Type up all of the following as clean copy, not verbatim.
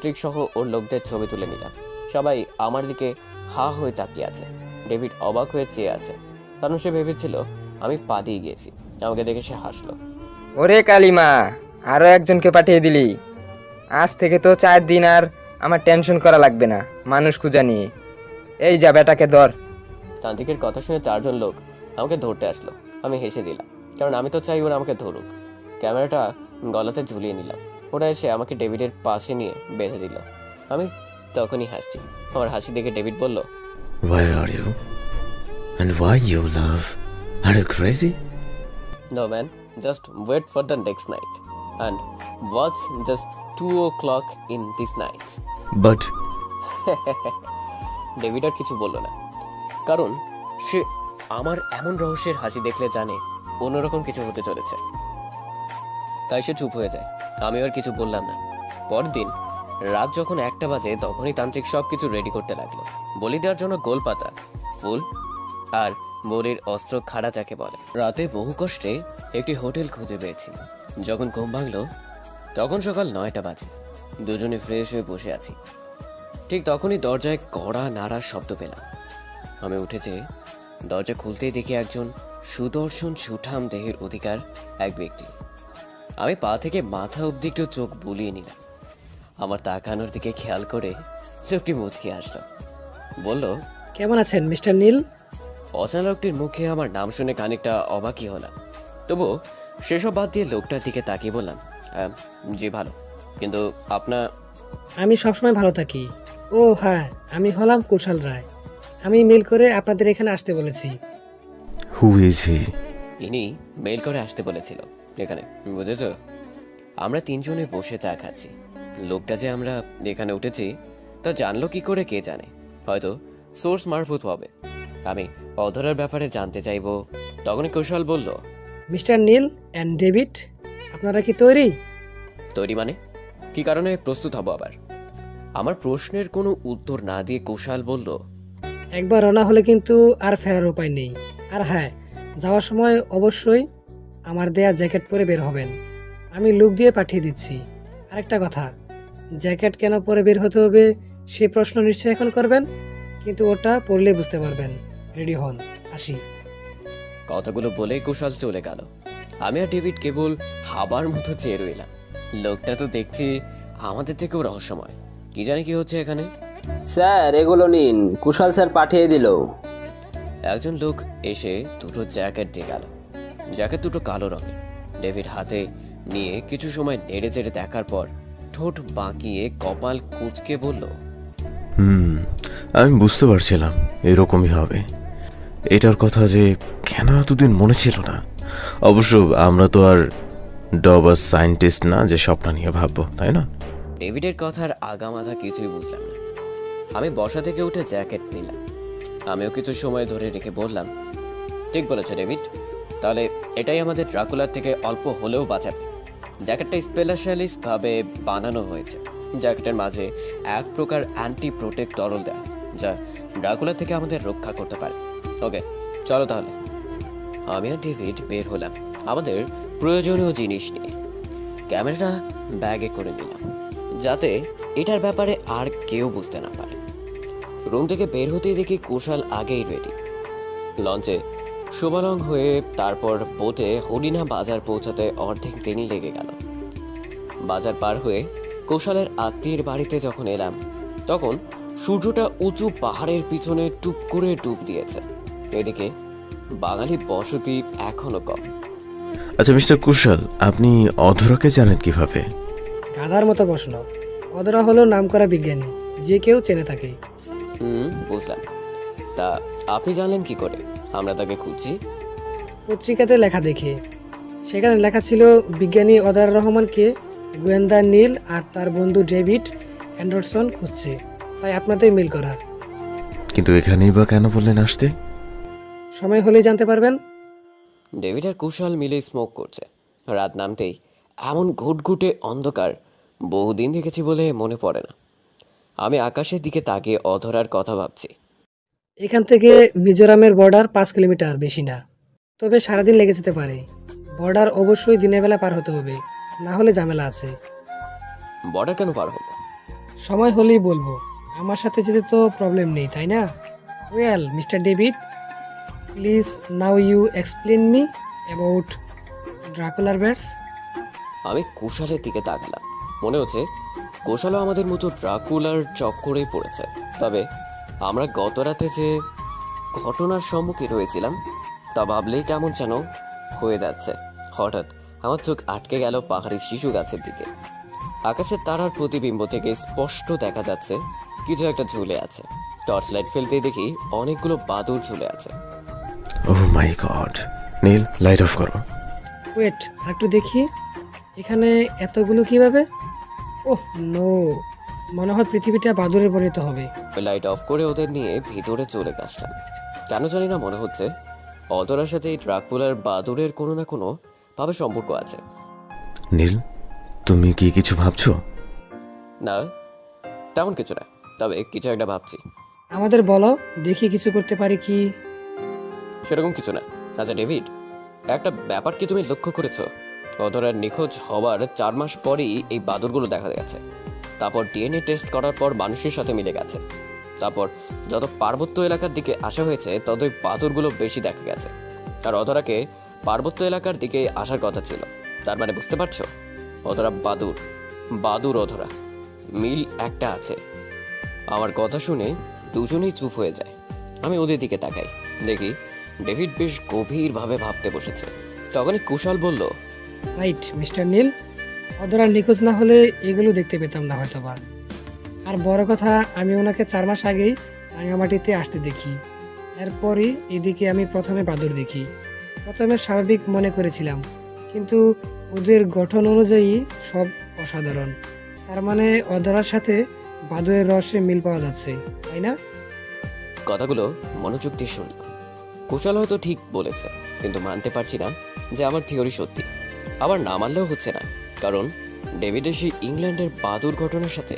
Trick সহ ওর লোকদের ছবি তুলে নিলাম। সবাই আমার দিকে হা হয়ে তাকিয়ে আছে। ডেভিড অবাক হয়ে চেয়ে আছে, কারণ সে ভেবেছিল আমি পালিয়ে গিয়েছি। আমাকে দেখে সে হাসলো। ওরে কালিমা, আরো একজনকে পাঠিয়ে দিলি। আজ থেকে তো 4 দিন আর আমার টেনশন করা লাগবে না মানুষ খুঁজা নিয়ে। এই যা বেটাকে ধর। তান্ত্রিকের কথা শুনে 4 জন লোক আমাকে ধরতে আসলো। আমি হেসে দিলাম, কারণ আমি তো চাই ওরা আমাকে ধরুক। ক্যামেরাটা গলাতে ঝুলিয়ে নিলাম। ওরা এসে আমাকে ডেভিডের পাশে নিয়ে বেঁধে দিল। আমি তখনই হাসছি। আমার হাসি দেখে ডেভিড বলল, Where are you? And why you love? Are you crazy? No man, just wait for the next night and watch just 2 o'clock in this night. But David আর কিছু বলল না, কারণ সে আমার এমন রহস্যের হাসি দেখলে জানে অন্যরকম কিছু হতে চলেছে। তাই সে চুপ হয়ে যায়। আমি আর কিছু বললাম না। পরদিন রাত যখন 1টা বাজে, তখনই তান্ত্রিক সব কিছু রেডি করতে লাগলো। বলি দেওয়ার জন্য গোলপাতা, ফুল আর বলির অস্ত্র খাড়া যাকে বলে। রাতে বহু কষ্টে একটি হোটেল খুঁজে পেয়েছি। যখন ঘুম ভাঙলো তখন সকাল 9টা বাজে। দুজনে ফ্রেশ হয়ে বসে আছি। ঠিক তখনই দরজায় কড়া নাড়ার শব্দ পেলাম। আমি উঠেছে, দরজা খুলতেই দেখি একজন সুদর্শন সুঠাম দেহের অধিকার এক ব্যক্তি। আমি পা থেকে মাথা অবধি একটু চোখ বুলিয়ে নিলাম। আমার তাকানোর দিকে খেয়াল করে লোকটি মুচকি আসলো, বলল, কেমন আছেন মিস্টার নীল? অচেনা লোকটির মুখে আমার নাম শুনে খানিকটা অবাকই হলাম। তবু সেসব বাদ দিয়ে লোকটার দিকে তাকিয়ে বললাম, জি ভালো, কিন্তু আপনার? আমি সবসময় ভালো থাকি। ও হ্যাঁ, আমি হলাম কুশল রায়। আমি মেল করে আপনাদের এখানে আসতে বলেছি। who is he? ইনি মেল করে আসতে বলেছিল এখানে, বুঝেছ? আমরা 3 জনে বসে চা খাচ্ছি। লোকটা যে আমরা এখানে উঠেছি তা জানলো কি করে কে জানে, হয়তো সোর্স মারফত হবে। আমি অধরার ব্যাপারে জানতে চাইবো। তখনই কৌশল বলল, মিস্টার নীল অ্যান্ড ডেভিড, আপনারা কি তৈরি? তৈরি মানে? কি কারণে প্রস্তুত হব আবার? আমার প্রশ্নের কোনো উত্তর না দিয়ে কৌশল বলল, একবার রওনা হলে কিন্তু আর ফেরার উপায় নেই। আর হ্যাঁ, যাওয়ার সময় অবশ্যই আমার দেয়া জ্যাকেট পরে বের হবেন। আমি লুক দিয়ে পাঠিয়ে দিচ্ছি। আরেকটা কথা, জ্যাকেট কেন পরে বের হতে হবে সে প্রশ্ন নিশ্চয়ই এখন করবেন, কিন্তু ওটা পরলে বুঝতে পারবেন। রেডি হন, আসি। কথাগুলো বলেই কুশল চলে গেল। আমি আর ডেভিড কেবল হাবার মতো চেয়ে রইলাম। লোকটা তো দেখছি আমাদের থেকেও রহস্যময়। কি জানি কি হচ্ছে এখানে। স্যার এগুলো নিন, কুশল স্যার পাঠিয়ে দিল। একজন লোক এসে 2টো জ্যাকেট দিয়ে গেল। জ্যাকেট 2টো কালো রঙের। ডেভিড হাতে নিয়ে কিছু সময় নেড়ে চেড়ে দেখার পর ঠোঁট বাঁকিয়ে কপাল কুঁচকে বলল, আমি বুঝতে পারছিলাম এরকমই হবে। এটার কথা যে কেন এতদিন মনে ছিল না। অবশ্য আমরা তো আর ডবার সায়েন্টিস্ট না যে স্বপ্ন নিয়ে ভাববো, তাই না? ডেভিডের কথার আগামাথা কিছুই বুঝলাম না। আমি বসা থেকে উঠে জ্যাকেট নিলাম। আমিও কিছু সময় ধরে রেখে বললাম, ঠিক বলেছে ডেভিড, তাহলে এটাই আমাদের ড্রাকুলার থেকে অল্প হলেও বাঁচাবে। জ্যাকেটটা স্পেশালিস্ট ভাবে বানানো হয়েছে। জ্যাকেটের মাঝে এক প্রকার অ্যান্টি প্রোটেক্ট তরল দেয়, যা ড্রাকুলার থেকে আমাদের রক্ষা করতে পারে। ওকে, চলো তাহলে। আমি আর ডেভিড বের হলাম আমাদের প্রয়োজনীয় জিনিস নিয়ে। ক্যামেরাটা ব্যাগে করে নিলাম, যাতে এটার ব্যাপারে আর কেউ বুঝতে না পারে। রুম থেকে বের হতেই দেখি কুশল আগেই রেডি। লঞ্চে শুভালং হয়ে তারপর বোটে হরিণা বাজার পৌঁছাতে অর্ধেক দিন লেগে গেল। বাজার পার হয়ে কৌশলের আত্মীয়ের বাড়িতে যখন এলাম, তখন সূর্যটা উঁচু পাহাড়ের পিছনে টুপ করে ডুব দিয়েছে। এদিকে বাঙালি বসতি এখনো কম। আচ্ছা মিস্টার কুশল, আপনি অধরাকে জানেন কিভাবে? গাধার মতো প্রশ্ন। অদরা হলো নামকরা বিজ্ঞানী, যে কেউ চেনে থাকে। বুঝলাম। তা আপনি জানলেন কি করে আমরা তাকে খুঁজছি? পত্রিকাতে লেখা দেখে। সেখানে লেখা ছিল বিজ্ঞানী অদার রহমানকে গোয়েন্দা নীল আর তার বন্ধু ডেভিড অ্যান্ডারসন খুঁজছে, তাই আপনাদের মেল করা। কিন্তু এখানেই বা কেন বললেন আসতে? সময় হলেই জানতে পারবেন। ডেভিড আর কুশল মিলে স্মোক করছে। রাত নামতেই এমন ঘুটঘুটে অন্ধকার বহুদিন দেখেছি বলে মনে পড়ে না। আমি আকাশের দিকে তাকিয়ে অধরার কথা ভাবছি। এখান থেকে মিজোরামের বর্ডার 5 কিলোমিটার, বেশি না। তবে সারাদিন লেগে যেতে পারে। বর্ডার অবশ্যই দিনের বেলা পার হতে হবে, না হলে ঝামেলা আছে। বর্ডার কেন পার হবো? সময় হলেই বলবো, আমার সাথে যেতে তো প্রবলেম নেই, তাই না? Well Mister David, please now you explain me about ড্রাকুলার ব্যাটস। আমি কুশালের দিকে তাকালাম। মনে হচ্ছে কুশালও আমাদের মতো ড্রাকুলার চক্করেই পড়েছে। তবে আমরা গত রাতে যে ঘটনার সম্মুখীন হয়েছিলাম তা ভাবলেই কেমন যেন হয়ে যাচ্ছে। হঠাৎ আমার চোখ আটকে গেল পাহাড়ি শিশু গাছের দিকে। আকাশের তারার প্রতিবিম্ব থেকে স্পষ্ট দেখা যাচ্ছে কিছু একটা ঝুলে আছে। টর্চ লাইট ফেলতেই দেখি অনেকগুলো বাদুড় ঝুলে আছে। ওহ মাই গড, নীল লাইট অফ করো। ওয়েট, আরেকটু দেখি এখানে এতগুলো কিভাবে? ওহ নো, মনে হয় পৃথিবীটা বাদুড়ে পরিণত হবে। লাইট অফ করে ওদের নিয়ে ভিতরে চলে আসলাম। কেন জানি না মনে হচ্ছে অতরার সাথে এই ড্রাকুলার বাদুড়ের কোনো না কোনো ভাবে সম্পর্ক আছে। নীল, তুমি কি কিছু ভাবছো? না, তেমন কিছু না, তবে কিছু একটা ভাবছি। আমাদের বলো, দেখি কিছু করতে পারি কি। সেরকম কিছু না। আচ্ছা ডেভিড, একটা ব্যাপার কি তুমি লক্ষ্য করেছো? অধরার নিখোঁজ হওয়ার 4 মাস পরেই এই বাদুড়গুলো দেখা গেছে। তারপর ডিএনএ টেস্ট করার পর মানুষের সাথে মিলে গেছে। তারপর যত পার্বত্য এলাকার দিকে আসা হয়েছে ততই বাদুড়গুলো বেশি দেখা গেছে। আর অধরাকে পার্বত্য এলাকার দিকে আসার কথা ছিল। তার মানে বুঝতে পারছো, অধরা বাদুড়, বাদুড় অধরা, মিল একটা আছে। আমার কথা শুনে দুজনেই চুপ হয়ে যায়। আমি ওদের দিকে তাকাই, দেখি ডেভিড বেশ গভীরভাবে ভাবতে বসেছে। তখনই কুশাল বলল, রাইট মিস্টার নীল, অদরা নিখোঁজ না হলে এগুলো দেখতে পেতাম না হয়তোবা। আর বড় কথা, আমি ওনাকে 4 মাস আগেই রাঙামাটিতে আসতে দেখি। এরপরই এদিকে আমি প্রথমে বাদুড় দেখি। প্রথমে স্বাভাবিক মনে করেছিলাম, কিন্তু ওদের গঠন অনুযায়ী সব অসাধারণ। তার মানে অদরার সাথে বাদুড়ের রহস্যে মিল পাওয়া যাচ্ছে, তাই না? কথাগুলো মনোযোগ দিয়ে শুনলাম। কুশাল হয়তো ঠিক বলেছে, কিন্তু মানতে পারছি না যে আমার থিওরি সত্যি। আবার না মানলেও হচ্ছে না, কারণ ডেভিডের সেই ইংল্যান্ডের বাদুড় ঘটনার সাথে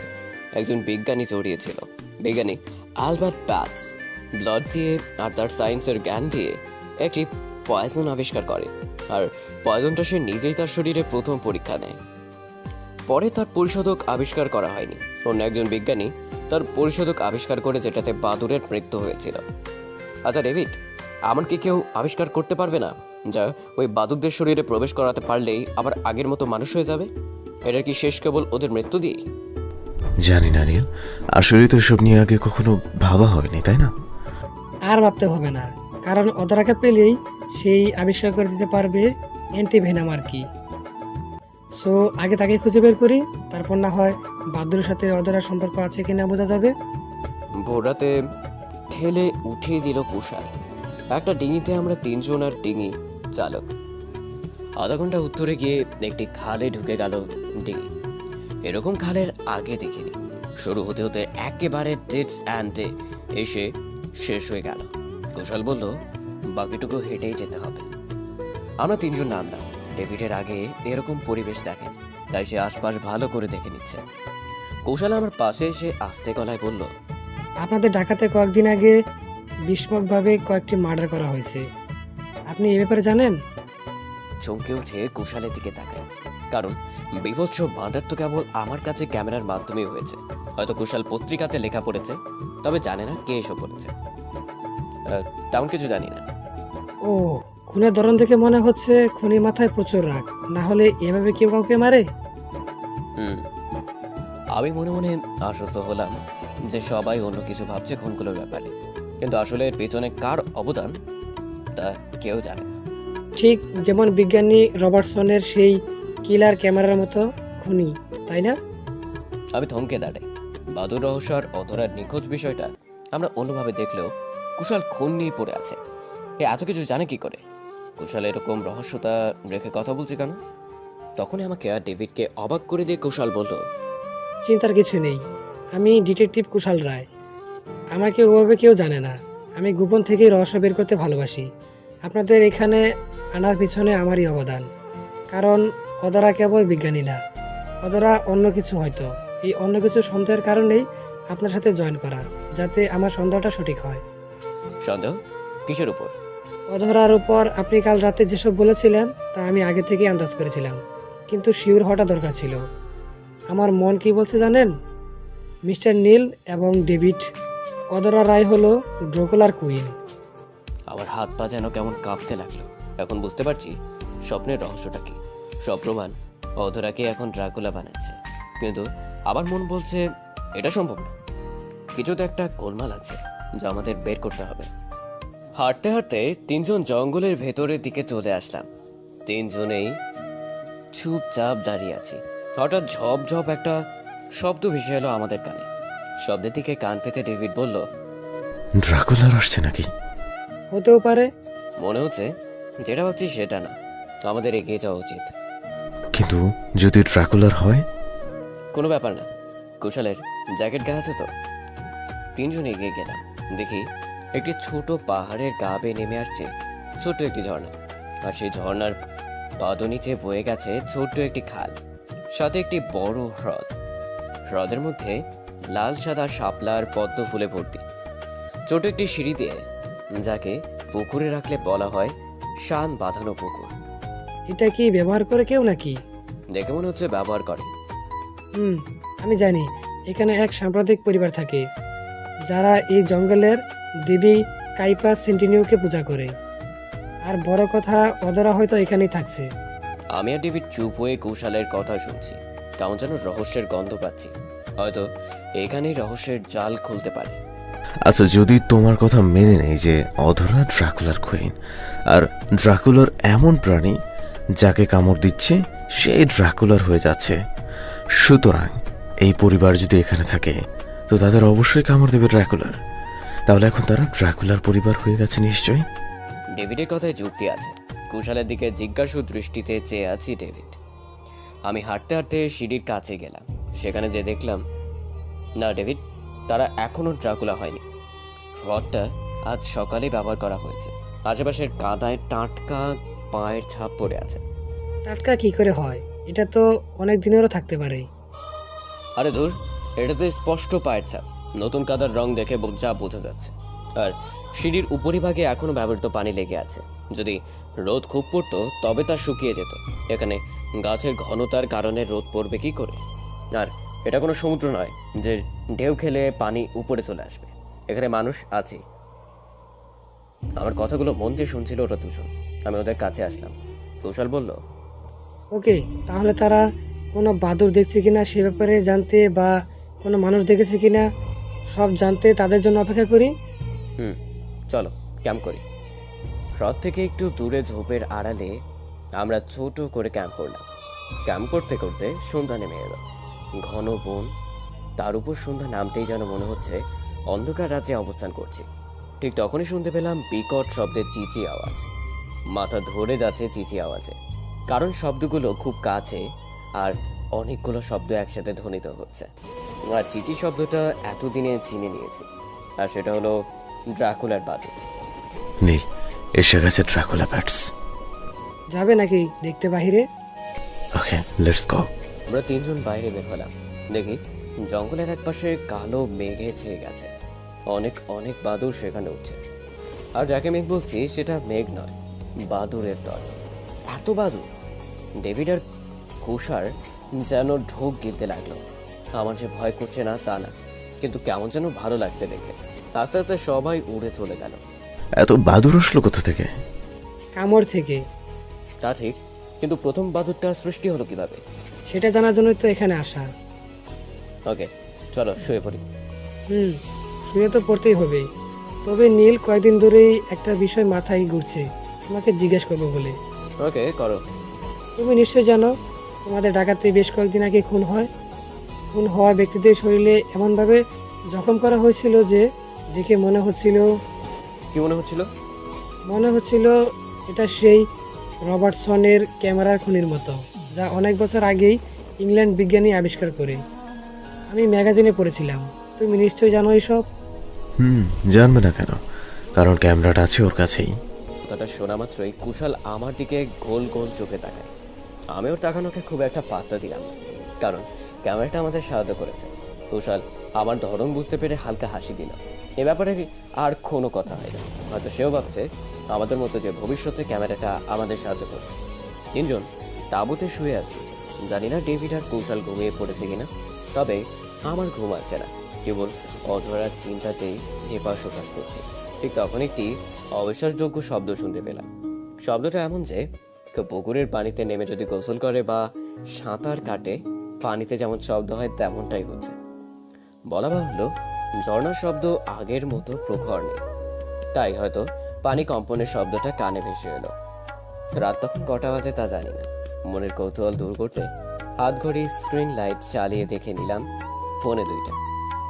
একজন বিজ্ঞানী জড়িয়েছিল। বিজ্ঞানী আলবার্ট ব্যাটস ব্লাড দিয়ে আর তার সায়েন্সের জ্ঞান দিয়ে একটি পয়জন আবিষ্কার করে। আর পয়জনটা সে নিজেই তার শরীরে প্রথম পরীক্ষা নেয়। পরে তার পরিশোধক আবিষ্কার করা হয়নি, অন্য একজন বিজ্ঞানী তার পরিশোধক আবিষ্কার করে, যেটাতে বাদুড়ের মৃত্যু হয়েছিল। আচ্ছা ডেভিড, এমন কি কেউ আবিষ্কার করতে পারবে না যা ওই বাদুড়দের শরীরে প্রবেশ করাতে পারলেই আবার আগের মতো মানুষ হয়ে যাবে? এটার কি শেষ কেবল ওদের মৃত্যু দিয়ে? জানি না নীল, আসলে তো এসব নিয়ে আগে কখনো ভাবা হয়নি, তাই না? আর ভাবতে হবে না, কারণ অদরাকে পেলেই সেই আবিষ্কার করে দিতে পারবে অ্যান্টিভেনাম আর কি। সো আগে তাকে খুঁজে বের করি, তারপর না হয় বাদুড়ের সাথে অদরার সম্পর্ক আছে কিনা বোঝা যাবে। ভোররাতে ঠেলে উঠিয়ে দিল কুশাল। একটা ডিঙিতে আমরা 3 জন আর ডিঙি চালক। আধা ঘন্টা উত্তরে গিয়ে একটি খালে ঢুকে গেল ডিঙি। এরকম খালের আগে দেখিনি। শুরু হতে হতে একেবারে ডেড অ্যান্ডে এসে শেষ হয়ে গেল। কুশাল বলল, বাকিটুকু হেঁটেই যেতে হবে। আমরা 3 জন নামলাম। ডেভিডের আগে এরকম পরিবেশ দেখেন, তাই সে আশপাশ ভালো করে দেখে নিচ্ছে। কৌশল আমার পাশে এসে আস্তে গলায় বলল, আপনাদের ঢাকাতে কয়েকদিন আগে বিস্ময়ভাবে কয়েকটি মার্ডার করা হয়েছে, আপনি এ ব্যাপারে জানেন? চমকে উঠে কুশালের দিকে তাকায়, কারণ বিভৎস মার্ডার তো কেবল আমার কাছে ক্যামেরার মাধ্যমেই হয়েছে। হয়তো কুশাল পত্রিকাতে লেখা পড়েছে, তবে জানে না কে এসব করেছে। তেমন কিছু জানি না। ও, খুনের ধরন দেখে মনে হচ্ছে খুনির মাথায় প্রচুর রাগ, না হলে এভাবে কেউ কাউকে মারে? আমি মনে মনে আশ্বস্ত হলাম যে সবাই অন্য কিছু ভাবছে খুনগুলোর ব্যাপারে, কিন্তু আসলে এর পেছনে কার অবদান তা কেউ জানে না। ঠিক যেমন বিজ্ঞানী রবার্টসনের সেই কিলার ক্যামেরার মতো খুনি, তাই না? আমি থমকে দাঁড়াই। বাদুর রহস্য আর অধরার নিখোঁজ বিষয়টা আমরা অন্যভাবে দেখলেও কুশাল খুন নিয়ে পড়ে আছে। এত কিছু জানে কি করে? কুশাল এরকম রহস্যতা রেখে কথা বলছে কেন? তখনই আমাকে আর ডেভিডকে অবাক করে দিয়ে কুশাল বলল, চিন্তার কিছু নেই, আমি ডিটেকটিভ কুশাল রায়। আমাকে ওভাবে কেউ জানে না, আমি গোপন থেকেই রহস্য বের করতে ভালোবাসি। আপনাদের এখানে আনার পিছনে আমারই অবদান, কারণ অদরা কেবল বিজ্ঞানী না, অদরা অন্য কিছু হয়তো। এই অন্য কিছু সন্দেহের কারণেই আপনার সাথে জয়েন করা, যাতে আমার সন্দেহটা সঠিক হয়। সন্দেহ কিসের উপর? অধরার উপর আপনি কাল রাতে যেসব বলেছিলেন তা আমি আগে থেকেই আন্দাজ করেছিলাম, কিন্তু শিওর হওয়াটা দরকার ছিল। আমার মন কি বলছে জানেন? মিস্টার নীল এবং ডেভিড। অদরা রায় হলো ড্রাকুলার কুইন। আমার হাত পা যেন কেমন কাঁপতে লাগলো। এখন বুঝতে পারছি স্বপ্নের রহস্যটা কি। সব প্রমাণ অধরাকে এখন ড্রাকুলা বানাচ্ছে, কিন্তু আবার মন বলছে এটা সম্ভব না। কিছু তো একটা গোলমাল আছে যা আমাদের বের করতে হবে। হাঁটতে হাঁটতে তিনজন জঙ্গলের ভেতরের দিকে চলে আসলাম। তিনজনেই চুপচাপ দাঁড়িয়ে আছি। হঠাৎ ঝপ ঝপ একটা শব্দ ভেসে এলো আমাদের কানে। শব্দের দিকে কান পেতে ডেভিড বলল, ড্রাকুলার আসছে নাকি? হতেও পারে। মনে হচ্ছে যেটা ভাবছি সেটা না, আমাদের এগিয়ে যাওয়া উচিত। কিন্তু যদি ড্রাকুলার হয়? কোনো ব্যাপার না, কুশালের জ্যাকেট গায়ে আছে তো। তিনজন এগিয়ে গেলাম। দেখি একটি ছোট পাহাড়ের গা বেয়ে নেমে আসছে ছোট্ট একটি ঝর্ণা, আর সেই ঝর্ণার পাদনিচে বয়ে গেছে ছোট্ট একটি খাল, সাথে একটি বড় হ্রদ। হ্রদের মধ্যে লাল সাদা শাপলার পদ্ম ফুলে ভর্তি। ছোট একটি সিঁড়ি দিয়ে, যাকে পুকুরে রাখলে বলা হয় শান বাঁধানো পুকুর। এটা কি ব্যবহার করে কেউ নাকি? দেখে মনে হচ্ছে ব্যবহার করে। আমি জানি এখানে এক সাম্প্রদায়িক পরিবার থাকে যারা এই জঙ্গলের দেবী কাইপা সেন্টিনিউকে পূজা করে। আর বড় কথা, অদরা হয়তো এখানেই থাকছে। আমি আর ডেভিড চুপ হয়ে কৌশলের কথা শুনছি। কেমন যেন রহস্যের গন্ধ পাচ্ছি। হয়তো এখানেই রহস্যের জাল খুলতে পারে। আচ্ছা, যদি তোমার কথা মেনে নেই যে অধরা ড্রাকুলার কুইন, আর ড্রাকুলার এমন প্রাণী যাকে কামড় দিচ্ছে সেই ড্রাকুলার হয়ে যাচ্ছে, সুতরাং এই পরিবার যদি এখানে থাকে তো তাদের অবশ্যই কামড় দেবে ড্রাকুলার। তাহলে এখন তারা ড্রাকুলার পরিবার হয়ে গেছে নিশ্চয়ই। ডেভিডের কথায় যুক্তি আছে। কুশালের দিকে জিজ্ঞাসু দৃষ্টিতে চেয়ে আছি ডেভিড। আমি হাঁটতে হাঁটতে সিঁড়ির কাছে গেলাম। সেখানে যে দেখলাম, না ডেভিড, তারা এখনও ড্রাকুলা হয়নি। হ্রদটা আজ সকালে ব্যবহার করা হয়েছে। আশেপাশের কাদায় টাটকা পায়ের ছাপ পড়ে আছে। টাটকা কি করে হয়? এটা তো অনেক দিনেরও থাকতে পারে। আরে ধুর, এটা তো স্পষ্ট পায়ের ছাপ। নতুন কাদার রং দেখে যা বোঝা যাচ্ছে। আর সিঁড়ির উপরিভাগে এখনো ব্যবহৃত পানি লেগে আছে। যদি রোদ খুব পড়তো তবে তা শুকিয়ে যেত। এখানে গাছের ঘনতার কারণে রোদ পড়বে কি করে? আর এটা কোনো সমুদ্র নয় যে ঢেউ খেলে পানি উপরে চলে আসবে। এখানে মানুষ আছে। আমার কথাগুলো মন দিয়ে শুনছিল ওরা দুজন। আমি ওদের কাছে আসলাম। কৌশল বলল, ওকে, তাহলে তারা কোনো বাদুড় দেখছে কিনা সে ব্যাপারে জানতে, বা কোনো মানুষ দেখেছে কিনা সব জানতে তাদের জন্য অপেক্ষা করি। চলো ক্যাম্প করি। হ্রদ থেকে একটু দূরে ঝোপের আড়ালে আমরা ছোট করে ক্যাম্প করলাম। ক্যাম্প করতে করতে সন্ধ্যা নেমে এলো। ঘন বন, তার উপর সন্ধ্যা নামতেই যেন মনে হচ্ছে অন্ধকার রাজ্যে অবস্থান করছি। ঠিক তখনই শুনতে পেলাম বিকট শব্দের চিচি আওয়াজ। মাথা ধরে যাচ্ছে চিচি আওয়াজে, কারণ শব্দগুলো খুব কাছে আর অনেকগুলো শব্দ একসাথে ধ্বনিত হচ্ছে। আর চিচি শব্দটা এতদিনে চিনে নিয়েছি, আর সেটা হলো ড্রাকুলার বাদুড়। নীল, এসে গেছে ড্রাকুলা ব্যাটস। যাবে নাকি দেখতে বাহিরে? ওকে, লেটস গো। আমরা তিনজন বাইরে বের হলাম। দেখি জঙ্গলের একপাশে কালো মেঘে ছেয়ে গেছে। অনেক অনেক বাদুড় সেখানে উঠছে। আর যাকে মেঘ বলছি সেটা মেঘ নয়, বাদুড়ের দল। এত বাদুড়! ডেভিড আর কুষার যেন ঢোক গিলতে লাগলো। আমার যে ভয় করছে না তা না, কিন্তু কেমন যেন ভালো লাগছে দেখতে। আস্তে আস্তে সবাই উড়ে চলে গেল। এত বাদুর আসলো কোথা থেকে? কামড় থেকে। তা ঠিক, কিন্তু প্রথম বাদুড়টা সৃষ্টি হলো কিভাবে? সেটা জানার জন্যই তো এখানে আসা। ওকে, চলো শুয়ে পড়ি। শুয়ে তো পড়তেই হবে। তবে নীল, কয়েকদিন ধরেই একটা বিষয় মাথায় ঘুরছে, তোমাকে জিজ্ঞেস করবো বলে। ওকে, করো। তুমি নিশ্চয় জানো তোমাদের ঢাকাতে বেশ কয়েকদিন আগে খুন হয়। খুন হওয়া ব্যক্তিদের শরীরে এমনভাবে জখম করা হয়েছিল যে দেখে মনে হচ্ছিল কি মনে হচ্ছিল? এটা সেই রবার্টসনের ক্যামেরার খুনির মতো, যা অনেক বছর আগেই ইংল্যান্ড বিজ্ঞানী আবিষ্কার করে। আমি ম্যাগাজিনে পড়েছিলাম। তুমি নিশ্চয়ই জানো এইসব। জানবে না কেন? কারণ ক্যামেরাটা আছে ওর কাছেই। কথাটা শোনা মাত্রই কুশাল আমার দিকে গোল গোল চোখে তাকায়। আমি ওর তাকানোকে খুব একটা পাত্তা দিলাম না, কারণ ক্যামেরাটা আমাদের সাহায্য করেছে। কুশাল আমার ধরন বুঝতে পেরে হালকা হাসি দিল। এ ব্যাপারে আর কোনো কথা হয় না। হয়তো সেও ভাবছে আমাদের মতো যে ভবিষ্যতে ক্যামেরাটা আমাদের সাহায্য করবে। তিনজন তাঁবুতে শুয়ে আছি। জানি না ডেভিড আর কৌশল ঘুমিয়ে পড়েছে কিনা, তবে আমার ঘুম আসছে না, কেবল অধরার চিন্তাতেই হেপাস ওপাস করছে। ঠিক তখন একটি অবিশ্বাসযোগ্য শব্দ শুনতে পেলাম। শব্দটা এমন যে কেউ পুকুরের পানিতে নেমে যদি গোসল করে বা সাঁতার কাটে, পানিতে যেমন শব্দ হয় তেমনটাই হচ্ছে। বলা বাহুল্য, ঝর্ণার শব্দ আগের মতো প্রখর নেই, তাই হয়তো পানি কম্পনের শব্দটা কানে ভেসে এলো। রাত তখন কটা বাজে তা জানি না। মনের কৌতূহল দূর করতে হাত ঘড়ির স্ক্রিন লাইট চালিয়ে দেখে নিলাম 1:45।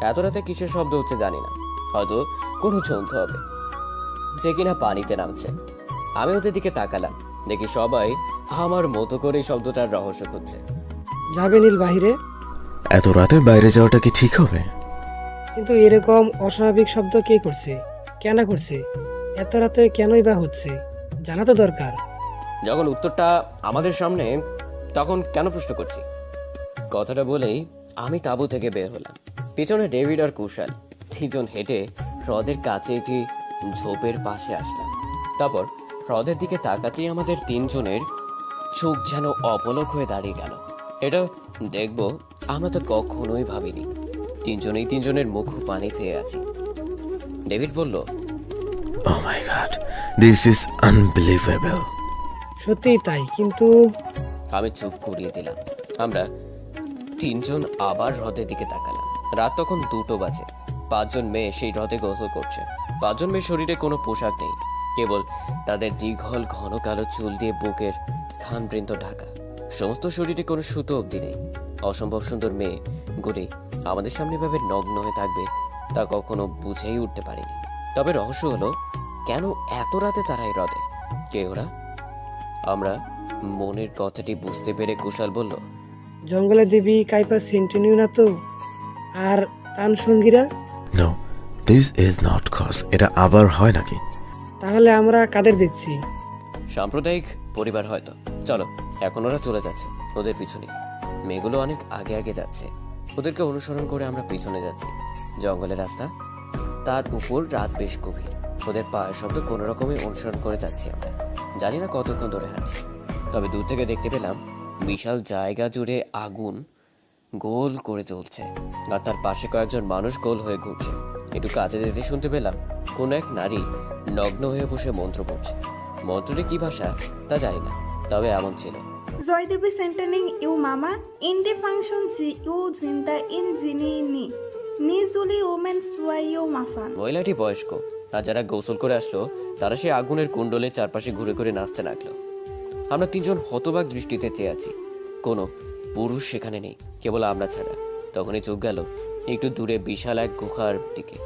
এত রাতে কিসের শব্দ হচ্ছে জানি না, হয়তো কোনো জন্তু হবে যে কিনা পানিতে নামছে। আমি ওদের দিকে তাকালাম, দেখি সবাই আমার মতো করে শব্দটার রহস্য খুঁজছে। যাবে নীল বাহিরে? এত রাতে বাইরে যাওয়াটা কি ঠিক হবে? কিন্তু এরকম অস্বাভাবিক শব্দ কে করছে, কেন করছে, এত রাতে কেনই বা হচ্ছে, জানা তো দরকার। যখন উত্তরটা আমাদের সামনে, তখন কেন প্রশ্ন করছি? কথাটা বলেই আমি তাঁবু থেকে বের হলাম। পিছনে ডেভিড আর কুশাল, তিনজন হেঁটে হ্রদের কাছে একটি ঝোপের পাশে আসলাম। তারপর হ্রদের দিকে তাকাতেই আমাদের তিনজনের চোখ যেন অপলক হয়ে দাঁড়িয়ে গেল। এটা দেখব আমরা তো কখনোই ভাবিনি। তিনজনেই তিনজনের মুখ পানি চেয়ে আছি। ডেভিড বলল, Oh my God, this is unbelievable. সত্যিই তাই, কিন্তু আমি চুপ করিয়ে দিলাম। আমরা তিনজন আবার হ্রদের দিকে তাকালাম। রাত তখন 2টো বাজে। 5জন মেয়ে সেই হ্রদে গোসল করছে। 5জন মেয়ের শরীরে কোনো পোশাক নেই, কেবল তাদের দীঘল ঘন কালো চুল দিয়ে বুকের স্থানবৃন্ত ঢাকা। সমস্ত শরীরে কোনো সুতো অবধি নেই। অসম্ভব সুন্দর মেয়ে গুলি আমাদের সামনে ভাবে নগ্ন হয়ে থাকবে তা কখনো বুঝেই উঠতে পারিনি। তবে রহস্য হলো, কেন এত রাতে তারা এই হ্রদে? কে ওরা? আমরা মনের কথাটি বুঝতে পেরে কুশাল বলল, জঙ্গলে দেবী কাইপা সেন্টিনিউ না তো? আর তান সঙ্গীরা? No, this is not cause. এটা আবার হয় নাকি? তাহলে আমরা কাদের দেখছি? সাম্প্রদায়িক পরিবার হয়তো। চলো, এখন ওরা চলে যাচ্ছে, ওদের পিছনে। মেয়েগুলো অনেক আগে আগে যাচ্ছে, ওদেরকে অনুসরণ করে আমরা পিছনে যাচ্ছি। জঙ্গলের রাস্তা, তার উপর রাত বেশ গভীর। ওদের পায়ের শব্দ কোনো রকমে অনুসরণ করে যাচ্ছি আমরা। জানি না কতক্ষণ ধরে হাঁটছি, তবে দূর থেকে দেখতে পেলাম বিশাল জায়গা জুড়ে আগুন গোল করে চলছে, আর তার পাশে কয়েকজন মানুষ গোল হয়ে ঘুরছে। একটু কাছে যেতে শুনতে পেলাম কোনো এক নারী নগ্ন হয়ে বসে মন্ত্র পড়ছে। মন্ত্রটি কি ভাষা তা জানি না, তবে এমন ছিল, Joy Devi centering you mama in the function ji you zinda in jini ni nizuli woman suayo mafan. মহিলাটি বয়স্ক, আর যারা গোসল করে আসলো তারা সেই আগুনের কুণ্ডলে চারপাশে ঘুরে ঘুরে নাচতে লাগলো। আমরা তিনজন হতবাক দৃষ্টিতে চেয়ে আছি। কোনো পুরুষ সেখানে নেই, কেবল আমরা ছাড়া। তখনই চোখ গেল একটু দূরে বিশাল এক গুহার দিকে।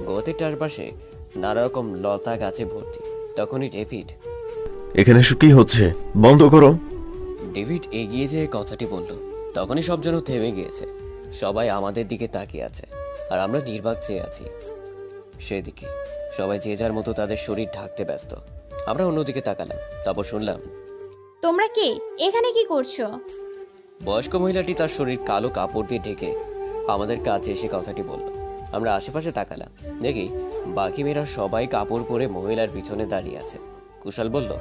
গুহাটির চারপাশে নানা রকম লতা গাছে ভর্তি। তখনই ডেভিড, এখানে সব কি হচ্ছে? বন্ধ করো। ডেভিড এগিয়ে যেয়ে কথাটি বলল। তখনই সব যেন থেমে গিয়েছে। সবাই আমাদের দিকে তাকিয়ে আছে, আর আমরা নির্বাক চেয়ে আছি সেদিকে। সবাই যে যার মতো তাদের শরীর ঢাকতে ব্যস্ত। আমরা অন্যদিকে তাকালাম, তারপর শুনলাম, তোমরা কে? এখানে কি করছো? বয়স্ক মহিলাটি তার শরীর কালো কাপড় দিয়ে ঢেকে আমাদের কাছে এসে কথাটি বলল। আমরা আশেপাশে তাকালাম, দেখি বাকি মেয়েরা সবাই কাপড় পরে মহিলার পিছনে দাঁড়িয়ে আছে। কুশাল বলল,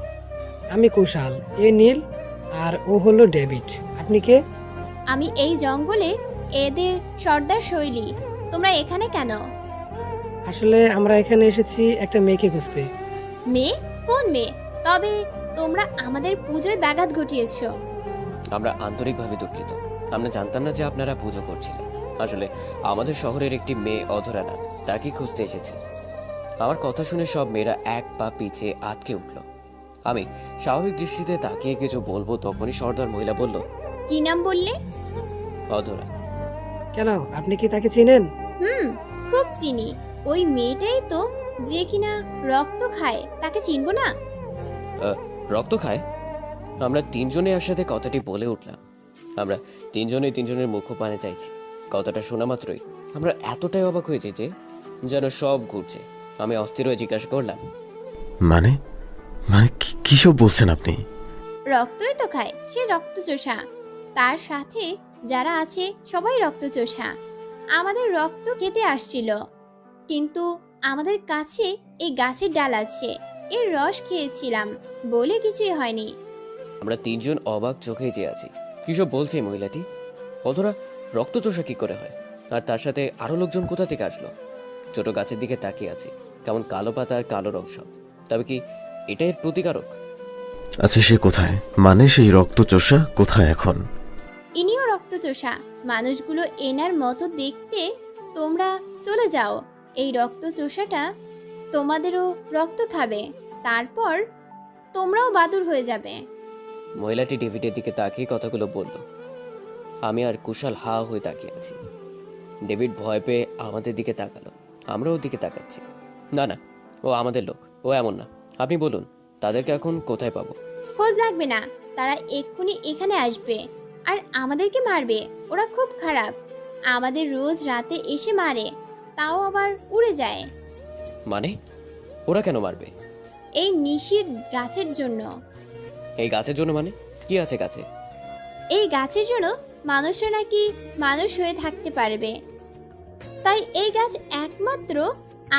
আমি কুশাল, এ নীল, আর ও হলো ডেভিড। আপনি কে? আমি এই জঙ্গলে এদের সর্দার শৈলী। তোমরা এখানে কেন? আসলে আমরা এখানে এসেছি একটা মেয়েকে খুঁজতে। মেয়ে? কোন মেয়ে? তবে তোমরা আমাদের পুজোয় ব্যাঘাত ঘটিয়েছো। আমরা আন্তরিকভাবে দুঃখিত। আমরা জানতাম না যে আপনারা পুজো করছিলেন। আসলে আমাদের শহরের একটি মেয়ে অধরা নাম, তাকে খুঁজতে এসেছি। আমার কথা শুনে সব মেয়েরা এক পা পিছিয়ে আটকে উঠল। আমি স্বাভাবিক দৃষ্টিতে তাকিয়ে কিছু বলবো, তখনই সর্দার মহিলা বলল, কি নাম বললে? অধরা। কেন, আপনি কি তাকে চেনেন? খুব চিনি। ওই মেয়েটাই তো যে কিনা রক্ত খায়, তাকে চিনবো না? রক্ত খায়? আমরা তিনজনে একসাথে কথাটি বলে উঠলাম। আমরা তিনজনেই তিনজনের মুখ পানে চাইছি। কথাটা শোনা মাত্রই আমরা এতটাই অবাক হয়েছি যে যেন সব ঘুরছে। আমি অস্থির হয়ে জিজ্ঞাসা করলাম, মানে মানে কি সব বলছেন আপনি? রক্তই তো খায়, সে রক্তচোষা। তার সাথে যারা আছে সবাই রক্তচোষা। আমাদের রক্ত খেতে আসছিল, কিন্তু আমাদের কাছে এই গাছের ডাল আছে, এর রস খেয়েছিলাম বলে কিছুই হয়নি। আমরা তিনজন অবাক চোখে চেয়ে আছি। কি সব বলছে এই মহিলাটি? অধরা রক্তচোষা কি করে হয়? আর তার সাথে আরও লোকজন কোথা থেকে আসলো? ছোট গাছের দিকে তাকিয়ে আছি, কেমন কালো পাতা আর কালো রং সব। তবে কি এটা এর প্রতিকারক? আচ্ছা, সে কোথায়? মানে সেই রক্তচোষা কোথায় এখন? ইনিও রক্তচোষা। মানুষগুলো এনার মতো দেখতে। তোমরা চলে যাও। এই রক্তচোষাটা তোমাদেরও রক্ত খাবে, তারপর তোমরাও বাদুর হয়ে যাবে। মহিলাটি ডেভিডের দিকে তাকিয়ে কথাগুলো বলল। আমি আর কুশাল হা হয়ে তাকিয়ে আছি। ডেভিড ভয় পেয়ে আমাদের দিকে তাকালো, আমরা ওর দিকে তাকাচ্ছি। না না, ও আমাদের লোক, ও এমন না। আপনি বলুন, তাদেরকে এখন কোথায় পাবো? খোঁজ লাগবে না, তারা এক্ষুনি এখানে আসবে আর আমাদেরকে মারবে। ওরা খুব খারাপ, আমাদের রোজ রাতে এসে মারে, তাও আবার উড়ে যায়। মানে ওরা কেন মারবে? এই নিশির গাছের জন্য। এই গাছের জন্য? মানে কি আছে গাছে? এই গাছের জন্য মানুষরা নাকি মানুষ হয়ে থাকতে পারবে, তাই এই গাছ একমাত্র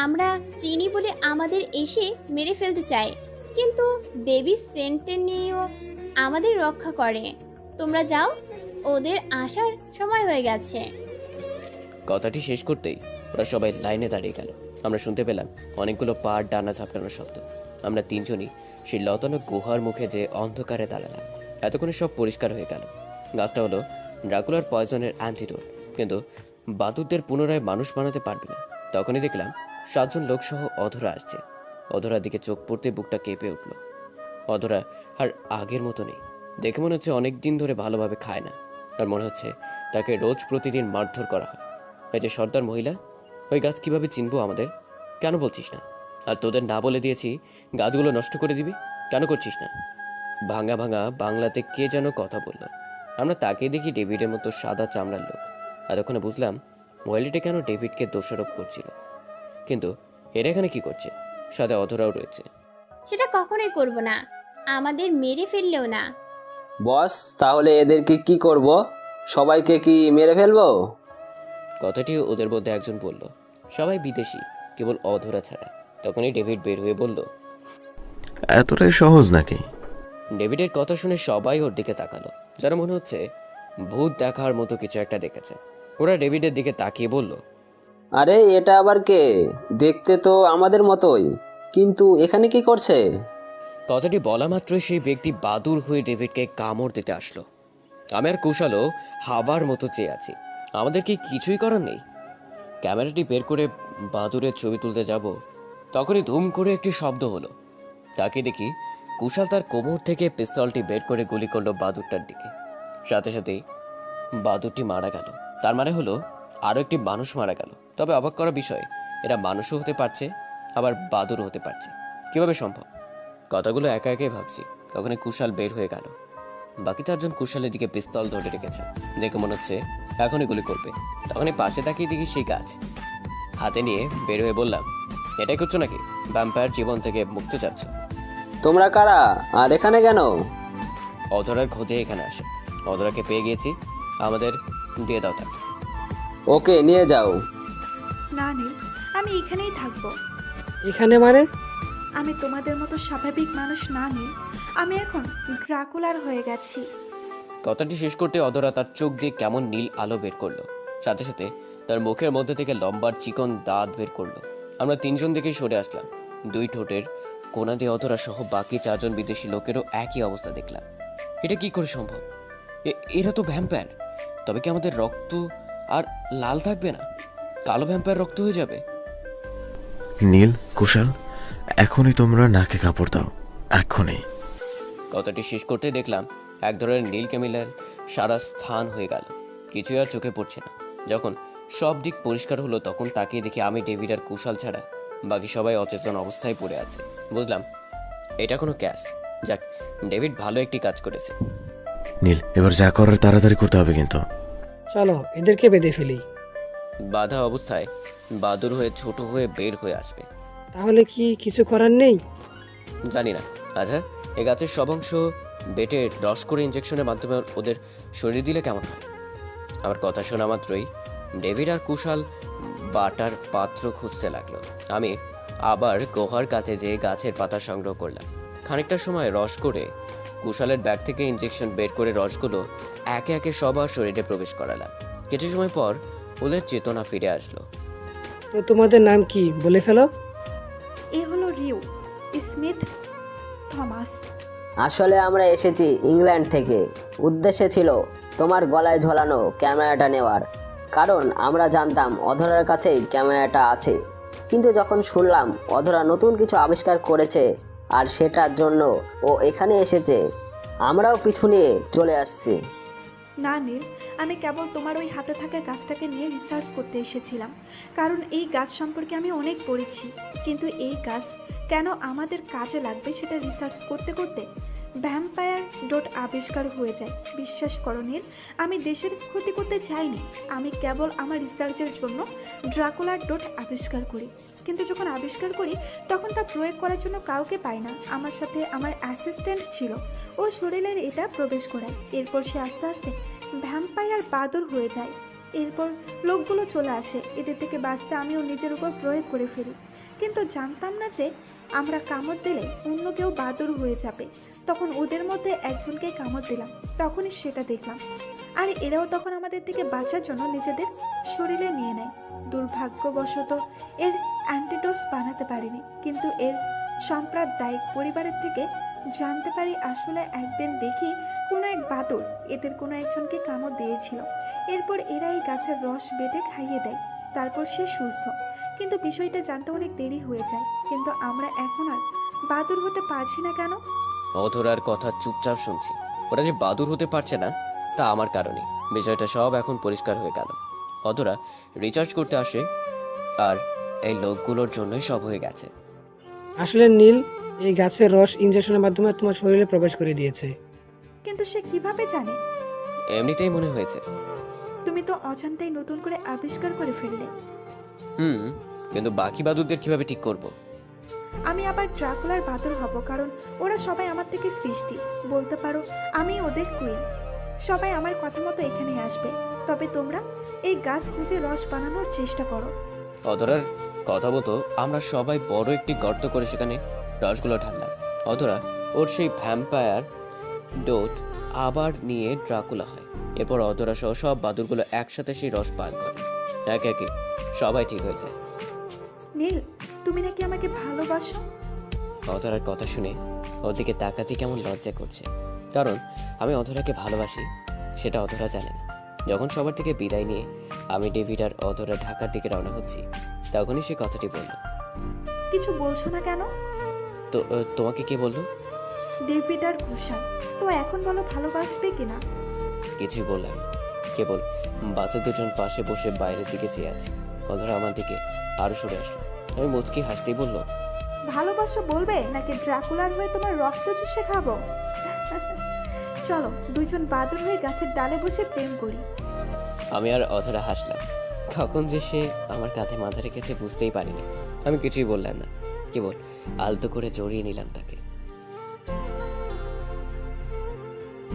আমরা চিনি বলে আমাদের এসে মেরে ফেলতে চায়। কিন্তু দেবী সেন্টেনিও আমাদের রক্ষা করে। তোমরা যাও, ওদের আসার সময় হয়ে গেছে। কথাটি শেষ করতেই ওরা সবাই লাইনে দাঁড়িয়ে গেল। আমরা শুনতে পেলাম অনেকগুলো পা ডানা ঝাপটানোর শব্দ। আমরা তিনজনই সেই লতানো গুহার মুখে যে অন্ধকারে দাঁড়ালাম। এতক্ষণে সব পরিষ্কার হয়ে গেল। গাছটা হলো ড্রাকুলার পয়জনের অ্যান্টিডোট, কিন্তু বাদুরদের পুনরায় মানুষ বানাতে পারবে না। তখনই দেখলাম 7 জন লোকসহ অধরা আসছে। অধরার দিকে চোখ পড়তে বুকটা কেঁপে উঠল। অধরা আর আগের মতো নেই। দেখে মনে হচ্ছে অনেক দিন ধরে ভালোভাবে খায় না, আর মনে হচ্ছে তাকে রোজ প্রতিদিন মারধর করা হয়। এই যে সর্দার মহিলা, ওই গাছ কিভাবে চিনবো আমাদের? কেন বলছিস না? আর তোদের না বলে দিয়েছি গাছগুলো নষ্ট করে দিবি, কেন করছিস না? ভাঙা ভাঙা বাংলাতে কে যেন কথা বলল। আমরা তাকে দেখি ডেভিডের মতো সাদা চামড়ার লোক। এতক্ষণে বুঝলাম মহিলাটি কেন ডেভিডকে দোষারোপ করছিল। কিন্তু এরা এখানে কি করছে? সাথে অধরাও রয়েছে। সেটা কখনোই করব না, আমাদের মেরে ফেললেও না। বস, তাহলে এদেরকে কি করব? সবাইকে কি মেরে ফেলবো? কথাটি ওদের মধ্যে একজন বলল। সবাই বিদেশি, কেবল অধরা ছাড়া। তখনই ডেভিড বের হয়ে বলল, এতটাই সহজ নাকি? ডেভিডের কথা শুনে সবাই ওর দিকে তাকালো, যেন মনে হচ্ছে ভূত দেখার মতো কিছু একটা দেখেছে। ওরা ডেভিডের দিকে তাকিয়ে বলল, আরে এটা আবার কে? দেখতে তো আমাদের মতোই, কিন্তু এখানে কি করছে? কথাটি বলা মাত্রই সেই ব্যক্তি বাদুর হয়ে ডেভিডকে কামড় দিতে আসলো। আমি আর কুশালও হাবার মতো চেয়ে আছি। আমাদের কি কিছুই করার নেই? ক্যামেরাটি বের করে বাদুরের ছবি তুলতে যাব, তখনই ধুম করে একটি শব্দ হলো। তাকে দেখি কুশাল তার কোমর থেকে পিস্তলটি বের করে গুলি করলো বাদুরটার দিকে। সাথে সাথেই বাদুরটি মারা গেল। তার মানে হলো আরও একটি মানুষ মারা গেল। তবে অবাক করা বিষয়, এরা মানুষও হতে পারছে, আবার বাদুরও হতে পারছে। কিভাবে সম্ভব? কথাগুলো একা একাই ভাবছি, তখনই কুশাল বের হয়ে গেল। বাকি 4 জন কুশালের দিকে পিস্তল ধরে রেখেছে। দেখে মনে হচ্ছে এখনই গুলি করবে। তখনই পাশে তাকিয়ে দেখি সেই গাছ হাতে নিয়ে বের হয়ে বললাম, এটাই করছো নাকি? ভ্যাম্পায়ার জীবন থেকে মুক্ত চাচ্ছ? তোমরা কারা আর এখানে কেন? অধরার খোঁজে এখানে আসে। অধরাকে পেয়ে গিয়েছি, আমাদের দিয়ে দাও তাকে। ওকে নিয়ে যাও। না নীল, আমি এখানেই থাকবো। এখানে মানে? আমি তোমাদের মতো স্বাভাবিক মানুষ না নীল, আমি এখন ড্রাকুলার হয়ে গেছি। কথাটি শেষ করতে অধরা তার চোখ দিয়ে কেমন নীল আলো বের করলো। সাথে সাথে তার মুখের মধ্যে থেকে লম্বার চিকন দাঁত বের করলো। আমরা 3 জন দেখেই সরে আসলাম। 2 ঠোঁটের কোনা দিয়ে অধরা সহ বাকি 4 জন বিদেশি লোকেরও একই অবস্থা দেখলাম। এটা কি করে সম্ভব? এরা তো ভ্যাম্পায়ার। তবে কি আমাদের রক্ত আর লাল থাকবে না, কালো ভ্যাম্পায়ার রক্ত হয়ে যাবে? নীল, কুশাল, এখনই তোমরা নাকে কাপড় দাও, এখনই। কথাটি শেষ করতে দেখলাম এক ধরনের নীল কেমিক্যাল সারা স্থান হয়ে গেল। কিছুই আর চোখে পড়ছে না। যখন সব দিক পরিষ্কার হলো, তখন তাকিয়ে দেখি আমি, ডেভিড আর কুশাল ছাড়া বাকি সবাই অচেতন অবস্থায় পড়ে আছে। বুঝলাম এটা কোনো ক্যাশ। যাক, ডেভিড ভালো একটি কাজ করেছে। নীল, এবার যা করার তাড়াতাড়ি করতে হবে কিন্তু। চলো এদেরকে বেঁধে ফেলি। বাধা অবস্থায় বাদুর হয়ে ছোট হয়ে বের হয়ে আসবে। তাহলে কি কিছু করার নেই? জানি না। আচ্ছা, এই গাছের সব অংশ বেটে রস করে ইঞ্জেকশনের মাধ্যমে ওদের শরীর দিলে কেমন হয়? আমার কথা শোনা মাত্রই ডেভিড আর কুশাল বাটার পাত্র খুঁজতে লাগলো। আমি আবার গুহার কাছে যেয়ে গাছের পাতা সংগ্রহ করলাম। খানিকটা সময় রস করে কুশালের ব্যাগ থেকে ইঞ্জেকশন বের করে রসগুলো একে একে সবার শরীরে প্রবেশ করালাম। কিছু সময় পর ওদের চেতনা ফিরে আসলো। তো তোমাদের নাম কি বলে ফেলো। এ হলো রিউ স্মিথ থমাস। আসলে আমরা এসেছি ইংল্যান্ড থেকে। উদ্দেশ্য ছিল তোমার গলায় ঝোলানো ক্যামেরাটা নেওয়ার, কারণ আমরা জানতাম অধরার কাছেই ক্যামেরাটা আছে। কিন্তু যখন শুনলাম অধরা নতুন কিছু আবিষ্কার করেছে আর সেটার জন্য ও এখানে এসেছে, আমরাও পিছু নিয়ে চলে আসছি। না নীল, আমি কেবল তোমার ওই হাতে থাকা গাছটাকে নিয়ে রিসার্চ করতে এসেছিলাম, কারণ এই গাছ সম্পর্কে আমি অনেক পড়েছি। কিন্তু এই গাছ কেন আমাদের কাজে লাগবে সেটা রিসার্চ করতে করতে ভ্যাম্পায়ার ডট আবিষ্কার হয়ে যায়। বিশ্বাস করো নীল, আমি দেশের ক্ষতি করতে চাইনি। আমি কেবল আমার রিসার্চের জন্য ড্রাকুলার ডট আবিষ্কার করি। কিন্তু যখন আবিষ্কার করি তখন তা প্রয়োগ করার জন্য কাউকে পাই না। আমার সাথে আমার অ্যাসিস্ট্যান্ট ছিল, ও শরীরের এটা প্রবেশ করায়। এরপর সে আস্তে আস্তে ভ্যাম্পায়ার বাদর হয়ে যায়। এরপর লোকগুলো চলে আসে, এদের থেকে বাঁচতে আমিও নিজের উপর প্রয়োগ করে ফেলি। কিন্তু জানতাম না যে আমরা কামড় দিলে অন্য কেউ বাদর হয়ে যাবে। তখন ওদের মধ্যে একজনকে কামড় দিলাম, তখনই সেটা দেখলাম। আর এরাও তখন আমাদের থেকে বাঁচার জন্য নিজেদের শরীরে নিয়ে নেয়। দুর্ভাগ্যবশত এর অ্যান্টিডোজ বানাতে পারিনি, কিন্তু এর সাম্প্রদায়িক পরিবারের থেকে জানতে পারি আসলে একদিন দেখি কোনো এক বাদর এদের কোনো একজনকে কামড় দিয়েছিল। এরপর এরা এই গাছের রস বেটে খাইয়ে দেয়, তারপর সে সুস্থ। কিন্তু বিষয়টা জানতে অনেক দেরি হয়ে যায়। কিন্তু আমরা এখন আর বাদুর হতে পারছি না কেন? অধরার কথা চুপচাপ শুনছি। ওরা যে বাদুর হতে পারছে না তা আমার কারণে। বিষয়টা সব এখন পরিষ্কার হয়ে গেল। অধরা রিচার্জ করতে আসে আর এই লোকগুলোর জন্যই সব হয়ে গেছে। আসলে নীল এই গাছের রস ইনজেকশনের মাধ্যমে তোমার শরীরে প্রবেশ করে দিয়েছে। কিন্তু সে কিভাবে জানে? এমনিতেই মনে হয়েছে। তুমি তো অজান্তেই নতুন করে আবিষ্কার করে ফেললে। কিন্তু বাকি বাদুরদের কিভাবে ঠিক করব? আমি আবার ড্রাকুলার বাদর হব, কারণ ওরা সবাই আমার থেকে সৃষ্টি। বলতে পারো আমি ওদের কুইন। সবাই আমার কথা মতো এখানে আসবে। তবে তোমরা এই গাছ খুঁজে রস বানানোর চেষ্টা করো। অধরার কথা মতো আমরা সবাই বড় একটি গর্ত করে সেখানে রসগুলো ঢাললাম। অধরা ওর সেই ভ্যাম্পায়ার ডোট আবার নিয়ে ড্রাকুলা হয়। এরপর অধরা সহ সব বাদুরগুলো একসাথে সেই রস পান করে। একে একে সবাই ঠিক হয়ে যায়। নীল, তুমি নাকি আমাকে ভালোবাসো? অধরার কথা শুনে ওর দিকে তাকাতে কেমন লজ্জা করছে, কারণ আমি অধরাকে ভালোবাসি সেটা অধরা জানে না। যখন সবার থেকে বিদায় নিয়ে আমি ডেভিড আর অধরা ঢাকার দিকে রওনা হচ্ছি, তখনই সে কথাটি বলল। কিছু বলছো না কেন? তো তোমাকে কে বললো? ডেভিড আর কুশাল। তো এখন বলো ভালোবাসবে কিনা? কিছুই বললাম না, কেবল বাসে দুজন পাশে বসে বাইরের দিকে চেয়ে আছে। অধরা আমার দিকে আরো সরে আসলো। আমি মুচকি হাসতেই বলল, ভালোবাসো বলবে নাকি ড্রাকুলার হয়ে তোমার রক্ত চুষে খাবো? চলো দুইজন বাদর হয়ে গাছের ডালে বসে প্রেম করি। আমি আর অধরা হাসলাম। কখন যে সে আমার কাঁধে মাথা রেখেছে বুঝতেই পারিনি। আমি কিছুই বললাম না, কেবল আলতো করে জড়িয়ে নিলাম তাকে।